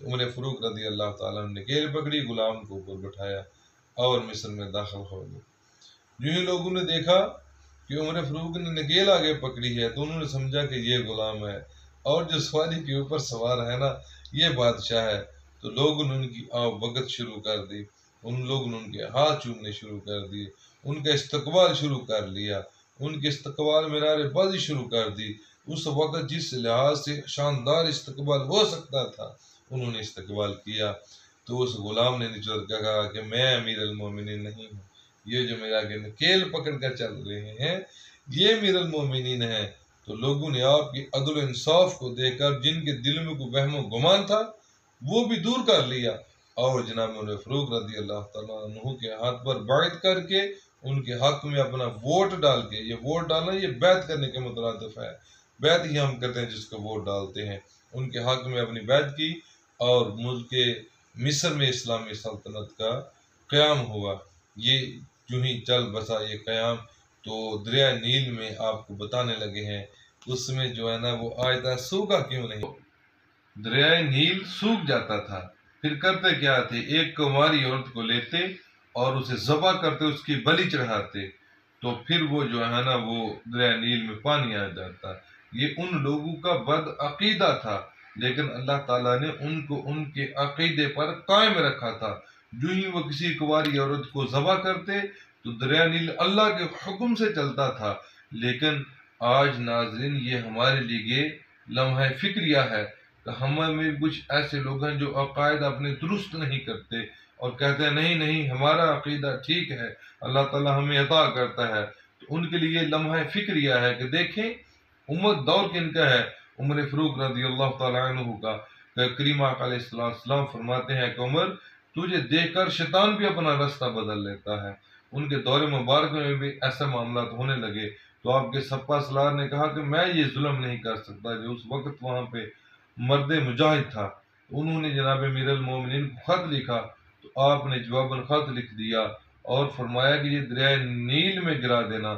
تو عمر فاروق رضی اللہ تعالیٰ نے نکیل پکڑی، غلام کو اوپر بٹھایا اور مصر میں داخل ہو گئے۔ جو ہی لوگوں نے دیکھا کہ عمر فاروق نے نکیل آگے پکڑی ہے تو انہوں نے سمجھا کہ یہ غلام ہے اور جو سواری کے اوپر سوار ہے نا یہ بادشاہ ہے، تو لوگوں نے ان کی بھگت شروع کر دی، ان لوگوں نے ان کے ہاتھ چومنے شروع کر دیے، ان کا استقبال شروع کر لیا، ان کے استقبال میں نعرے بازی شروع کر دی۔ اس وقت جس لحاظ سے شاندار استقبال ہو سکتا تھا انہوں نے استقبال کیا۔ تو اس غلام نے نچوڑ کر کہا کہ میں امیر المومنین نہیں ہوں، یہ جو میرا آگے نکیل پکڑ کر چل رہے ہیں یہ امیر المومنین ہیں۔ تو لوگوں نے آپ کی عدل و انصاف کو دیکھ کر جن کے دل میں کوئی وہم و گمان تھا وہ بھی دور کر لیا، اور جناب عمر فاروق رضی اللہ تعالیٰ عنہ کے ہاتھ پر بیعت کر کے ان کے حق میں اپنا ووٹ ڈال کے، یہ ووٹ ڈالنا یہ بیعت کرنے کے مترادف ہے، بیعت ہی ہم کرتے ہیں جس کو ووٹ ڈالتے ہیں، ان کے حق میں اپنی بیعت کی اور ملک مصر میں اسلامی سلطنت کا قیام ہوا۔ یہ جو ہی چل بسا یہ قیام، تو دریا نیل میں آپ کو بتانے لگے ہیں اس میں جو ہے نا وہ آیتا سوکھا کیوں نہیں، دریائے نیل سوکھ جاتا تھا، پھر کرتے کیا تھے، ایک کنواری عورت کو لیتے اور اسے ذبح کرتے، اس کی بلی چڑھاتے، تو پھر وہ جو ہے نا وہ دریائے نیل میں پانی آ جاتا۔ یہ ان لوگوں کا بد عقیدہ تھا، لیکن اللہ تعالیٰ نے ان کو ان کے عقیدے پر قائم رکھا تھا۔ جو ہی وہ کسی کنواری عورت کو ذبح کرتے تو دریا نیل اللہ کے حکم سے چلتا تھا۔ لیکن آج ناظرین یہ ہمارے لیے لمحہ فکریہ ہے کہ ہمیں کچھ ایسے لوگ ہیں جو عقائد اپنے درست نہیں کرتے اور کہتے ہیں نہیں نہیں ہمارا عقیدہ ٹھیک ہے، اللہ تعالیٰ ہمیں عطا کرتا ہے، تو ان کے لیے لمحہ فکریہ ہے کہ دیکھیں امت دور کن کا ہے، عمر فاروق رضی اللہ تعالیٰ عنہ کا، کہ کریم آقا علیہ السلام فرماتے ہیں کہ عمر تجھے دیکھ کر شیطان بھی اپنا راستہ بدل لیتا ہے۔ ان کے دور مبارک میں بھی ایسے معاملات ہونے لگے تو آپ کے سپہ سالار نے کہا کہ میں یہ ظلم نہیں کر سکتا، جو اس وقت وہاں پہ مرد مجاہد تھا، انہوں نے جناب امیر المومنین کو خط لکھا، تو آپ نے جواباً خط لکھ دیا اور فرمایا کہ یہ دریائے نیل میں گرا دینا۔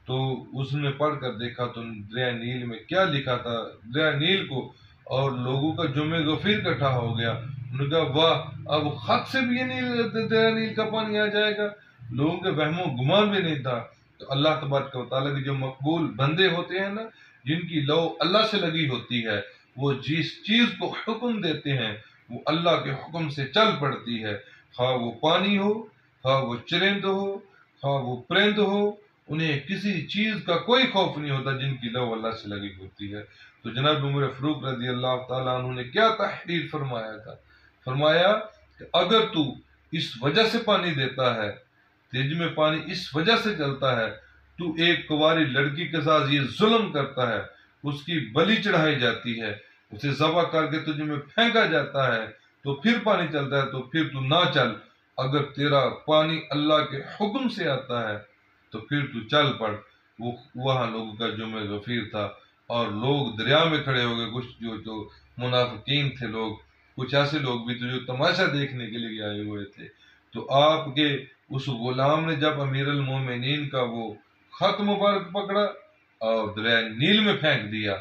تو اس نے پڑھ کر دیکھا تو دریائے نیل میں کیا لکھا تھا، دریائے نیل کو، اور لوگوں کا جمع غفیر اکٹھا ہو گیا، انہوں نے کہا واہ اب خط سے بھی یہ دریائے نیل کا پانی آ جائے گا، لوگوں کے وہم و گمان بھی نہیں تھا۔ تو اللہ تبارک و تعالیٰ کے جو مقبول بندے ہوتے ہیں نا، جن کی لو اللہ سے لگی ہوتی ہے، وہ جس چیز کو حکم دیتے ہیں وہ اللہ کے حکم سے چل پڑتی ہے، خواہ وہ پانی ہو، خواہ وہ چرند ہو، خواہ وہ پرند ہو، انہیں کسی چیز کا کوئی خوف نہیں ہوتا جن کی لو اللہ سے لگی ہوتی ہے۔ تو جناب عمر فاروق رضی اللہ تعالیٰ عنہ نے کیا تحریر فرمایا تھا، فرمایا کہ اگر تو اس وجہ سے پانی دیتا ہے، تیج میں پانی اس وجہ سے چلتا ہے، تو ایک کنواری لڑکی کے ساتھ یہ ظلم کرتا ہے، اس کی بلی چڑھائی جاتی ہے، اسے ذبح کر کے تجھ میں پھینکا جاتا ہے، تو پھر پانی چلتا ہے، تو پھر تو نہ چل، اگر تیرا پانی اللہ کے حکم سے آتا ہے تو پھر تو چل پڑ۔ وہاں لوگوں کا جمع غفیر تھا اور لوگ دریا میں کھڑے ہو گئے، کچھ جو منافقین تھے لوگ، کچھ ایسے لوگ بھی تھے جو تماشا دیکھنے کے لیے آئے ہوئے تھے۔ تو آپ کے اس غلام نے جب امیر المومنین کا وہ خط مبارک پکڑا اور دریائے نیل میں پھینک دیا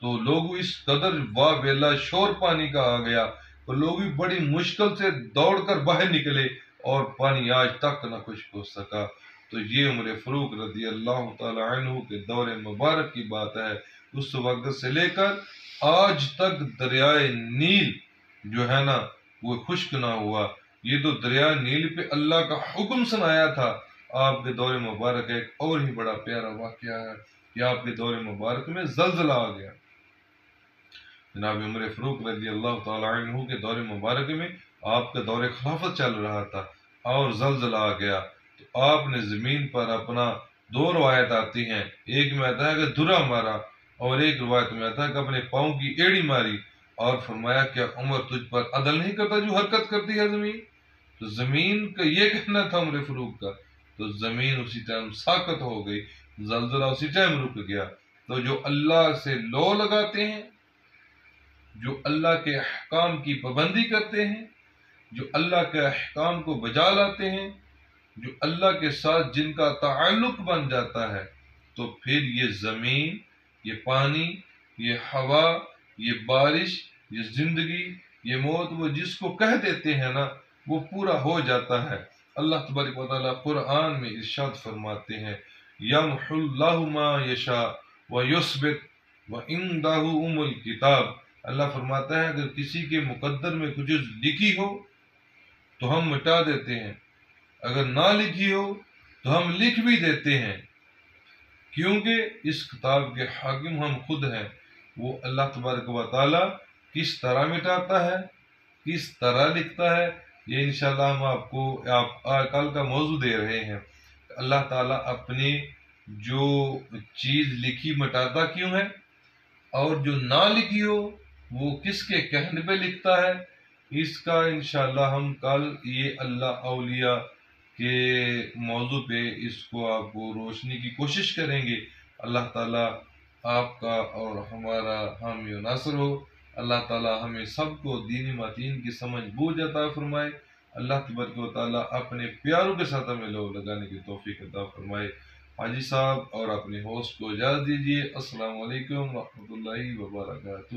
تو لوگ اس قدر واہ ویلا شور پانی کا آ گیا تو لوگ بھی بڑی مشکل سے دوڑ کر باہر نکلے اور پانی آج تک نہ خشک ہو سکا۔ تو یہ عمر فاروق رضی اللہ تعالی عنہ کے دور مبارک کی بات ہے، اس وقت سے لے کر آج تک دریائے نیل جو ہے نا وہ خشک نہ ہوا۔ یہ تو دریائے نیل پہ اللہ کا حکم سنایا تھا۔ آپ کے دور مبارک ایک اور ہی بڑا پیارا واقعہ ہے کہ آپ کے دور مبارک میں زلزلہ آ گیا۔ جناب عمر فاروق رضی اللہ تعالی عنہ کے دور مبارک میں آپ کا دور خلافت چل رہا تھا اور زلزلہ آ گیا، تو آپ نے زمین پر اپنا دو روایت آتی ہیں، ایک میں آتا ہے کہ دھرا مارا اور ایک روایت میں آتا ہے کہ اپنے پاؤں کی ایڑی ماری اور فرمایا کیا عمر تجھ پر عدل نہیں کرتا جو حرکت کرتی ہے زمین؟ تو زمین کا یہ کہنا تھا عمر فاروق کا، تو زمین اسی ٹائم ساکت ہو گئی، زلزلہ اسی ٹائم رک گیا۔ تو جو اللہ سے لو لگاتے ہیں، جو اللہ کے احکام کی پابندی کرتے ہیں، جو اللہ کے احکام کو بجا لاتے ہیں، جو اللہ کے ساتھ جن کا تعلق بن جاتا ہے، تو پھر یہ زمین، یہ پانی، یہ ہوا، یہ بارش، یہ زندگی، یہ موت وہ جس کو کہہ دیتے ہیں نا وہ پورا ہو جاتا ہے۔ اللہ تبارک و تعالیٰ قرآن میں ارشاد فرماتے ہیں یمحو اللہ ما یشاء ویثبت وعندہ ام الکتاب۔ اللہ فرماتا ہے اگر کسی کے مقدر میں کچھ لکھی ہو تو ہم مٹا دیتے ہیں، اگر نہ لکھی ہو تو ہم لکھ بھی دیتے ہیں، کیونکہ اس کتاب کے حاکم ہم خود ہیں۔ وہ اللہ تبارک و تعالیٰ کس طرح مٹاتا ہے، کس طرح لکھتا ہے، یہ انشاءاللہ ہم آپ کو کل کا موضوع دے رہے ہیں۔ اللہ تعالیٰ اپنی جو چیز لکھی مٹاتا کیوں ہے، اور جو نہ لکھی ہو وہ کس کے کہنے پہ لکھتا ہے، اس کا انشاءاللہ ہم کل یہ اللہ اولیاء کے موضوع پہ اس کو آپ کو روشنی کی کوشش کریں گے۔ اللہ تعالیٰ آپ کا اور ہمارا حامی و ناصر ہو۔ اللہ تعالیٰ ہمیں سب کو دین متین کی سمجھ بوجھ عطا فرمائے۔ اللہ تبارک و تعالیٰ اپنے پیاروں کے ساتھ ہمیں لوگ لگانے کی توفیق عطا فرمائے۔ حاجی صاحب اور اپنے ہوسٹ کو اجازت دیجیے۔ السلام علیکم ورحمۃ اللہ وبرکاتہ۔